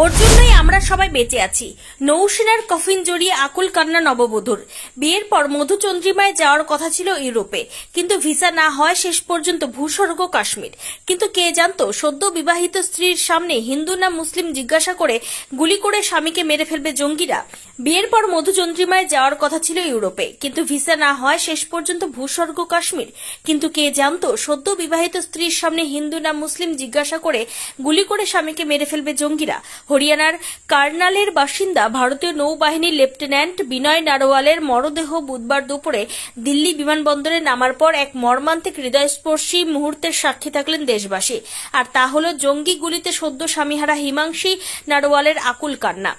ওর জন্যই আমরা সবাই বেঁচে আছি। নৌসেনার কফিন জড়িয়ে আকুল কান্না নববধূর। বিয়ের পর মধুচন্দ্রিমায় যাওয়ার কথা ছিল ইউরোপে, কিন্তু ভিসা না হয় শেষ পর্যন্ত ভূস্বর্গ কাশ্মীর। কিন্তু কে জানতো সদ্য বিবাহিত স্ত্রীর সামনে হিন্দু না মুসলিম জিজ্ঞাসা করে গুলি করে স্বামীকে মেরে ফেলবে জঙ্গিরা। বিয়ের পর মধুচন্দ্রিমায় যাওয়ার কথা ছিল ইউরোপে, কিন্তু ভিসা না হয় শেষ পর্যন্ত ভূস্বর্গ কাশ্মীর। কিন্তু কে জানতো সদ্য বিবাহিত স্ত্রীর সামনে হিন্দু না মুসলিম জিজ্ঞাসা করে গুলি করে স্বামীকে মেরে ফেলবে জঙ্গিরা। হরিয়ানার কার্নালের বাসিন্দা ভারতীয় নৌবাহিনীর লেফটেন্যান্ট বিনয় নারওয়ালের মরদেহ বুধবার দুপুরে দিল্লি বিমানবন্দরে নামার পর এক মর্মান্তিক হৃদয়স্পর্শী মুহূর্তের সাক্ষী থাকলেন দেশবাসী। আর তা হল জঙ্গি গুলিতে সদ্য স্বামীহারা হিমাংশী নারওয়ালের আকুল কান্না।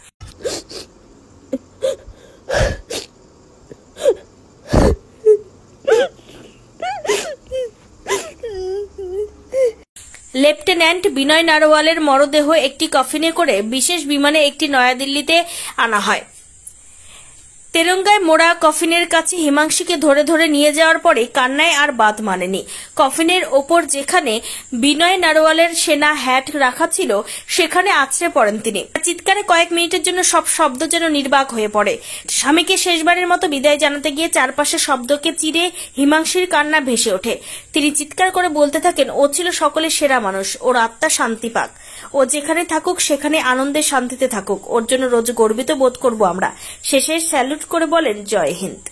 লেফটেন্যান্ট বিনয় নারওয়ালের মরদেহ একটি কফিনে করে বিশেষ বিমানে একটি নয়াদিল্লিতে আনা হয়। তেরঙ্গায় মোড়া কফিনের কাছে হিমাংশীকে ধরে ধরে নিয়ে যাওয়ার পরে কান্নায় আর বাদ মানেনি। কফিনের ওপর যেখানে বিনয় নারওয়ালের সেনা হ্যাট রাখা ছিল সেখানে আছড়ে পড়েন তিনি। চিৎকারে কয়েক মিনিটের জন্য সব শব্দ যেন নির্বাক হয়ে পড়ে। স্বামীকে শেষবারের মতো বিদায় জানাতে গিয়ে চারপাশে শব্দকে চিরে হিমাংশীর কান্না ভেসে ওঠে। তিনি চিৎকার করে বলতে থাকেন, ও ছিল সকলের সেরা মানুষ, ওর আত্মা শান্তি পাক, ও যেখানে থাকুক সেখানে আনন্দে শান্তিতে থাকুক, ওর জন্য রোজ গর্বিত বোধ করব আমরা। শেষে স্যালুট করে বলেন, জয় হিন্দ।